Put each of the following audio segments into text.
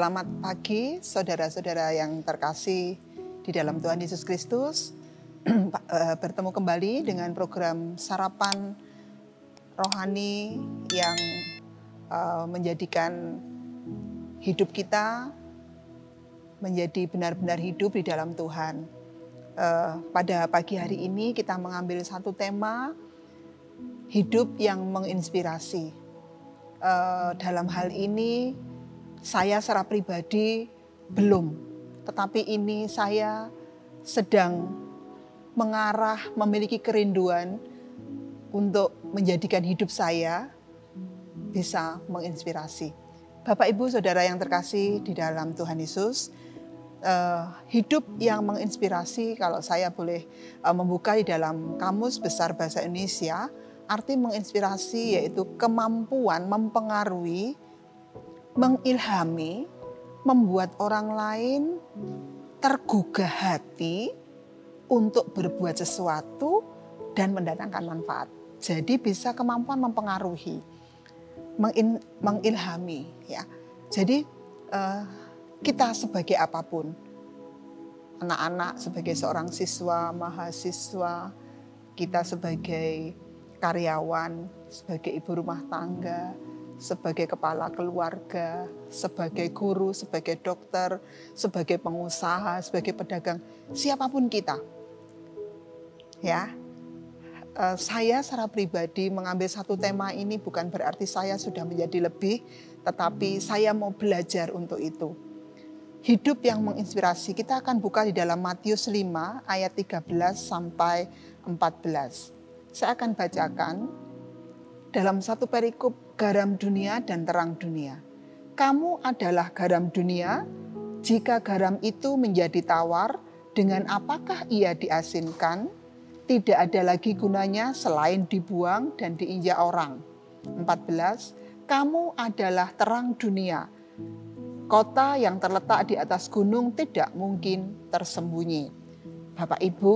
Selamat pagi saudara-saudara yang terkasih di dalam Tuhan Yesus Kristus. Bertemu kembali dengan program sarapan rohani yang menjadikan hidup kita menjadi benar-benar hidup di dalam Tuhan. Pada pagi hari ini kita mengambil satu tema, hidup yang menginspirasi. Dalam hal ini saya secara pribadi belum, tetapi ini saya sedang mengarah, memiliki kerinduan untuk menjadikan hidup saya bisa menginspirasi. Bapak Ibu Saudara yang terkasih di dalam Tuhan Yesus, hidup yang menginspirasi, kalau saya boleh membuka di dalam Kamus Besar Bahasa Indonesia, arti menginspirasi yaitu kemampuan mempengaruhi, mengilhami, membuat orang lain tergugah hati untuk berbuat sesuatu dan mendatangkan manfaat. Jadi bisa kemampuan mempengaruhi, mengilhami, ya. Jadi kita sebagai apapun, anak-anak sebagai seorang siswa, mahasiswa, kita sebagai karyawan, sebagai ibu rumah tangga, sebagai kepala keluarga, sebagai guru, sebagai dokter, sebagai pengusaha, sebagai pedagang, siapapun kita. Ya, saya secara pribadi mengambil satu tema ini bukan berarti saya sudah menjadi lebih, tetapi saya mau belajar untuk itu. Hidup yang menginspirasi, kita akan buka di dalam Matius 5 ayat 13 sampai 14. Saya akan bacakan dalam satu perikop, garam dunia dan terang dunia. Kamu adalah garam dunia. Jika garam itu menjadi tawar, dengan apakah ia diasinkan? Tidak ada lagi gunanya selain dibuang dan diinjak orang. 14. Kamu adalah terang dunia. Kota yang terletak di atas gunung tidak mungkin tersembunyi. Bapak Ibu,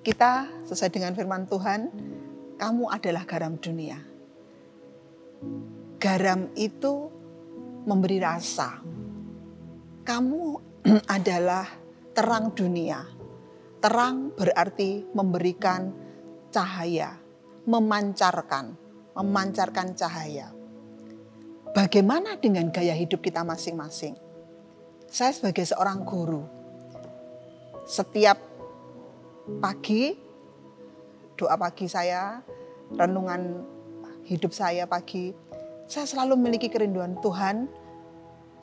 kita sesuai dengan firman Tuhan, kamu adalah garam dunia. Garam itu memberi rasa. Kamu adalah terang dunia. Terang berarti memberikan cahaya, memancarkan cahaya. Bagaimana dengan gaya hidup kita masing-masing? Saya sebagai seorang guru, setiap pagi, doa pagi saya, renungan hidup saya pagi, saya selalu memiliki kerinduan Tuhan,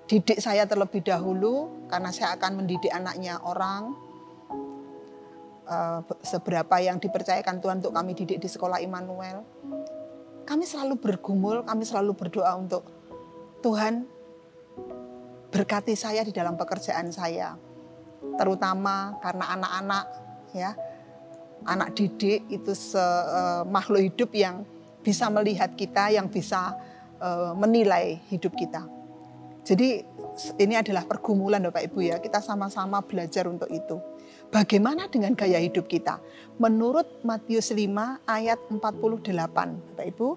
didik saya terlebih dahulu, karena saya akan mendidik anaknya orang, seberapa yang dipercayakan Tuhan untuk kami didik di sekolah Immanuel. Kami selalu bergumul, kami selalu berdoa untuk Tuhan, berkati saya di dalam pekerjaan saya, terutama karena anak-anak, ya, anak didik itu makhluk hidup yang bisa melihat kita, yang bisa menilai hidup kita. Jadi ini adalah pergumulan Bapak Ibu ya, kita sama-sama belajar untuk itu. Bagaimana dengan gaya hidup kita? Menurut Matius 5 ayat 48, Bapak Ibu,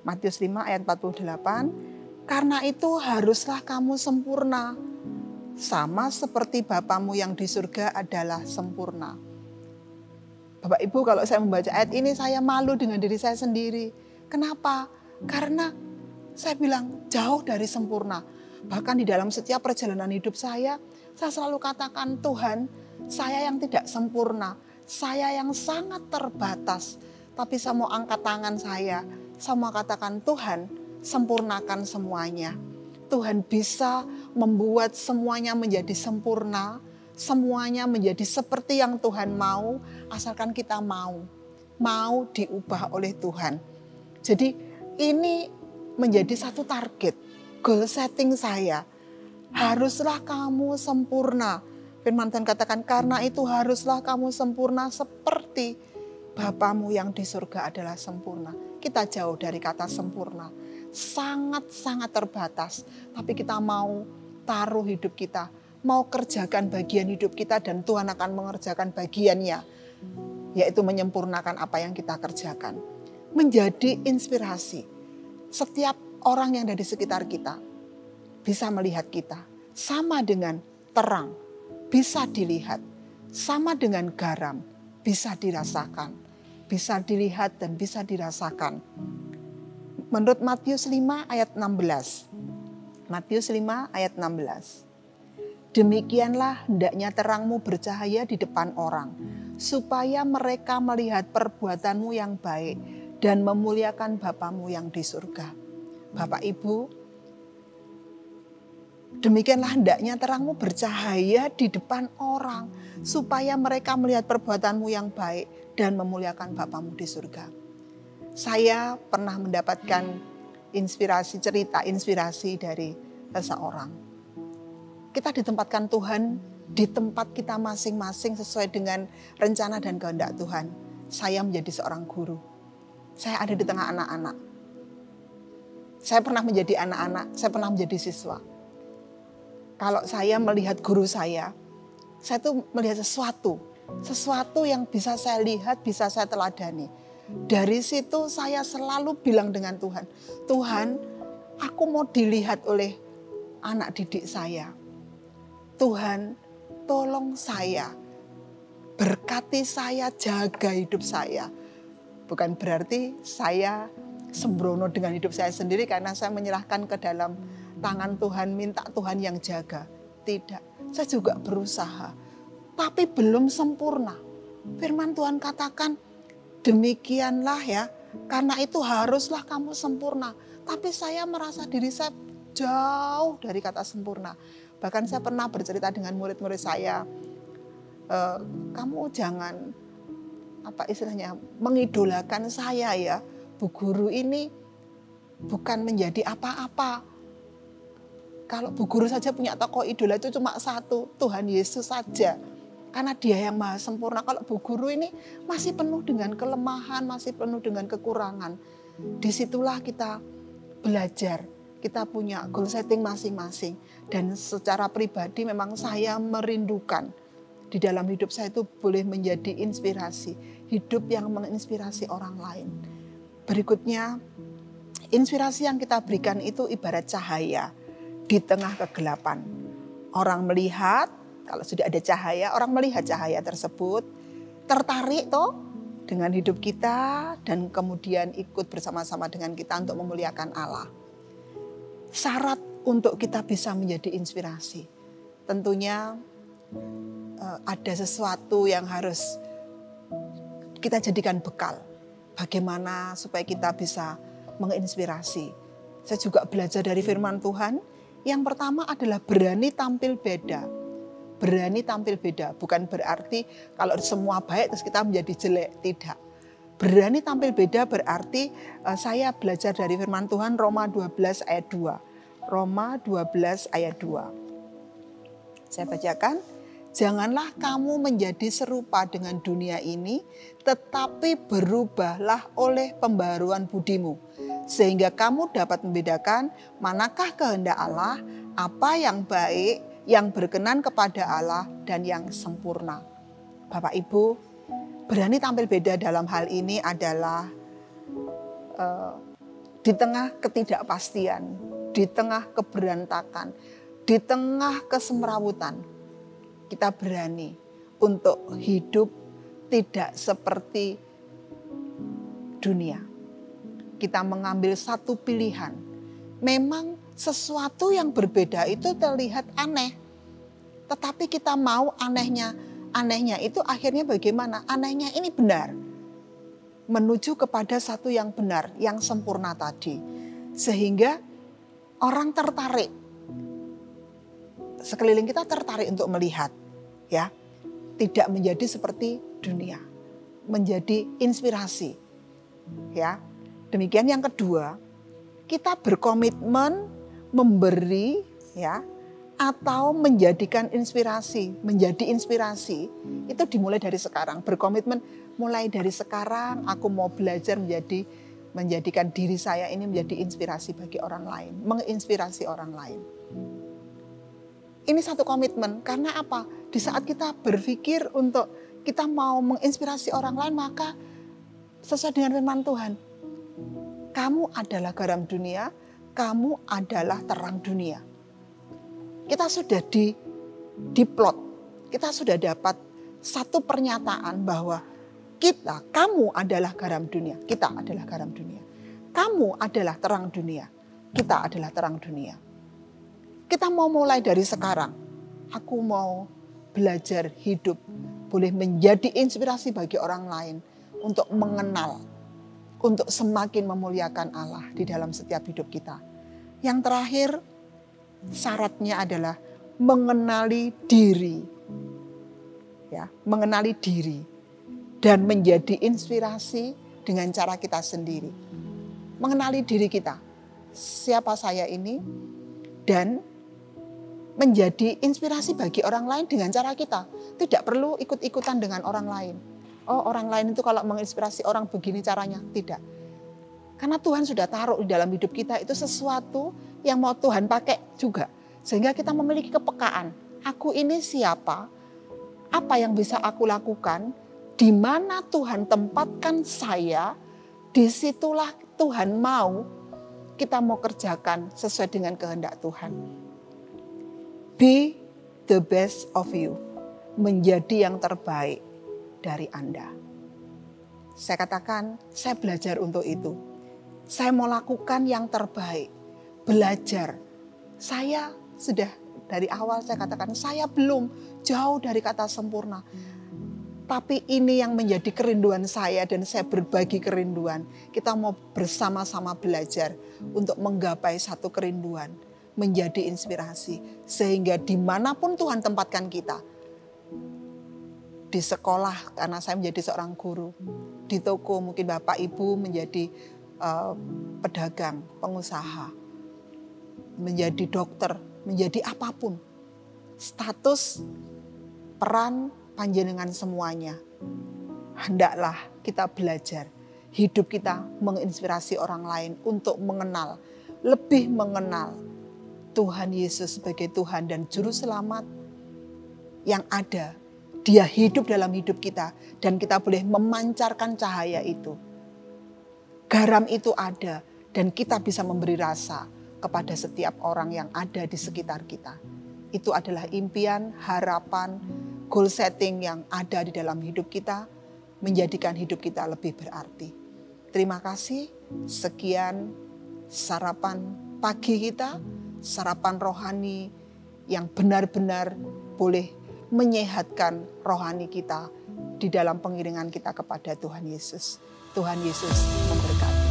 Matius 5 ayat 48, karena itu haruslah kamu sempurna, sama seperti Bapamu yang di surga adalah sempurna. Bapak Ibu, kalau saya membaca ayat ini saya malu dengan diri saya sendiri. Kenapa? Karena saya bilang jauh dari sempurna. Bahkan di dalam setiap perjalanan hidup saya selalu katakan, Tuhan, saya yang tidak sempurna, saya yang sangat terbatas. Tapi saya mau angkat tangan saya mau katakan, Tuhan, sempurnakan semuanya. Tuhan bisa membuat semuanya menjadi sempurna, semuanya menjadi seperti yang Tuhan mau, asalkan kita mau diubah oleh Tuhan. Jadi ini menjadi satu target, goal setting saya. Haruslah kamu sempurna. Firman Tuhan katakan, karena itu haruslah kamu sempurna seperti Bapamu yang di surga adalah sempurna. Kita jauh dari kata sempurna. Sangat-sangat terbatas. Tapi kita mau taruh hidup kita, mau kerjakan bagian hidup kita, dan Tuhan akan mengerjakan bagiannya, yaitu menyempurnakan apa yang kita kerjakan. Menjadi inspirasi setiap orang yang ada di sekitar kita. bisa melihat kita. Sama dengan terang, bisa dilihat. Sama dengan garam, bisa dirasakan. Bisa dilihat dan bisa dirasakan. Menurut Matius 5 ayat 16. Matius 5 ayat 16. Demikianlah hendaknya terangmu bercahaya di depan orang, supaya mereka melihat perbuatanmu yang baik dan memuliakan Bapamu yang di surga. Bapak Ibu, demikianlah hendaknya terangmu bercahaya di depan orang, supaya mereka melihat perbuatanmu yang baik dan memuliakan Bapamu di surga. Saya pernah mendapatkan inspirasi dari seseorang. Kita ditempatkan Tuhan di tempat kita masing-masing sesuai dengan rencana dan kehendak Tuhan. Saya menjadi seorang guru. Saya ada di tengah anak-anak. Saya pernah menjadi anak-anak, saya pernah menjadi siswa. Kalau saya melihat guru saya tuh melihat sesuatu yang bisa saya lihat, bisa saya teladani. Dari situ saya selalu bilang dengan Tuhan, Tuhan, aku mau dilihat oleh anak didik saya. Tuhan, tolong saya, berkati saya, jaga hidup saya. Bukan berarti saya sembrono dengan hidup saya sendiri karena saya menyerahkan ke dalam tangan Tuhan, minta Tuhan yang jaga. Tidak, saya juga berusaha, tapi belum sempurna. Firman Tuhan katakan, demikianlah ya, karena itu haruslah kamu sempurna. Tapi saya merasa diri saya jauh dari kata sempurna. Bahkan saya pernah bercerita dengan murid-murid saya, kamu jangan mengidolakan saya ya. Bu guru ini bukan menjadi apa-apa. Kalau Bu guru saja punya tokoh idola itu cuma satu, Tuhan Yesus saja. Karena Dia yang maha sempurna. Kalau Bu guru ini masih penuh dengan kelemahan, masih penuh dengan kekurangan. Disitulah kita belajar. Kita punya goal setting masing-masing. Dan secara pribadi memang saya merindukan di dalam hidup saya itu boleh menjadi inspirasi. Hidup yang menginspirasi orang lain. Berikutnya, inspirasi yang kita berikan itu ibarat cahaya di tengah kegelapan. Orang melihat, kalau sudah ada cahaya, orang melihat cahaya tersebut, tertarik toh dengan hidup kita dan kemudian ikut bersama-sama dengan kita untuk memuliakan Allah. Syarat untuk kita bisa menjadi inspirasi, tentunya ada sesuatu yang harus kita jadikan bekal. Bagaimana supaya kita bisa menginspirasi. Saya juga belajar dari firman Tuhan. Yang pertama adalah berani tampil beda. Berani tampil beda, bukan berarti kalau semua baik terus kita menjadi jelek, tidak. Berani tampil beda berarti saya belajar dari firman Tuhan Roma 12 ayat 2. Roma 12 ayat 2. Saya bacakan. Janganlah kamu menjadi serupa dengan dunia ini, tetapi berubahlah oleh pembaruan budimu. Sehingga kamu dapat membedakan manakah kehendak Allah, apa yang baik, yang berkenan kepada Allah, dan yang sempurna. Bapak Ibu, berani tampil beda dalam hal ini adalah di tengah ketidakpastian, di tengah keberantakan, di tengah kesemrawutan, kita berani untuk hidup tidak seperti dunia. Kita mengambil satu pilihan. Memang sesuatu yang berbeda itu terlihat aneh. Tetapi kita mau anehnya. Anehnya itu akhirnya bagaimana? Anehnya ini benar. Menuju kepada satu yang benar, yang sempurna tadi. Sehingga orang tertarik. Sekeliling kita tertarik untuk melihat. Ya, tidak menjadi seperti dunia. Menjadi inspirasi. Ya, demikian yang kedua, kita berkomitmen memberi ya atau menjadikan inspirasi, menjadi inspirasi itu dimulai dari sekarang. Berkomitmen mulai dari sekarang aku mau belajar menjadikan diri saya ini menjadi inspirasi bagi orang lain, menginspirasi orang lain. Ini satu komitmen, karena apa? Di saat kita berpikir untuk kita mau menginspirasi orang lain, maka sesuai dengan firman Tuhan, kamu adalah garam dunia, kamu adalah terang dunia. kita sudah diplot, kita sudah dapat satu pernyataan bahwa kamu adalah garam dunia, kita adalah garam dunia. Kamu adalah terang dunia, kita adalah terang dunia. Kita mau mulai dari sekarang, aku mau belajar hidup, boleh menjadi inspirasi bagi orang lain untuk mengenal, untuk semakin memuliakan Allah di dalam setiap hidup kita. Yang terakhir, syaratnya adalah mengenali diri. Ya, mengenali diri dan menjadi inspirasi dengan cara kita sendiri. Mengenali diri kita, siapa saya ini, dan menjadi inspirasi bagi orang lain dengan cara kita. Tidak perlu ikut-ikutan dengan orang lain. Oh, orang lain itu kalau menginspirasi orang begini caranya. Tidak. Karena Tuhan sudah taruh di dalam hidup kita itu sesuatu yang mau Tuhan pakai juga. Sehingga kita memiliki kepekaan. Aku ini siapa? Apa yang bisa aku lakukan? Di mana Tuhan tempatkan saya? Disitulah Tuhan mau kita mau kerjakan sesuai dengan kehendak Tuhan. Be the best of you. Menjadi yang terbaik dari Anda. Saya katakan, saya belajar untuk itu. Saya mau lakukan yang terbaik. Belajar. Saya sudah dari awal saya katakan, saya belum jauh dari kata sempurna. Tapi ini yang menjadi kerinduan saya dan saya berbagi kerinduan. Kita mau bersama-sama belajar untuk menggapai satu kerinduan. Menjadi inspirasi. Sehingga dimanapun Tuhan tempatkan kita. Di sekolah karena saya menjadi seorang guru. Di toko mungkin Bapak Ibu menjadi pedagang, pengusaha. Menjadi dokter, menjadi apapun. Status, peran, panjenengan semuanya. Hendaklah kita belajar. Hidup kita menginspirasi orang lain untuk mengenal, lebih mengenal Tuhan Yesus sebagai Tuhan dan Juru Selamat yang ada. Dia hidup dalam hidup kita dan kita boleh memancarkan cahaya itu. Garam itu ada dan kita bisa memberi rasa kepada setiap orang yang ada di sekitar kita. Itu adalah impian, harapan, goal setting yang ada di dalam hidup kita, menjadikan hidup kita lebih berarti. Terima kasih, sekian sarapan pagi kita, sarapan rohani yang benar-benar boleh menyehatkan rohani kita di dalam pengiringan kita kepada Tuhan Yesus. Tuhan Yesus memberkati.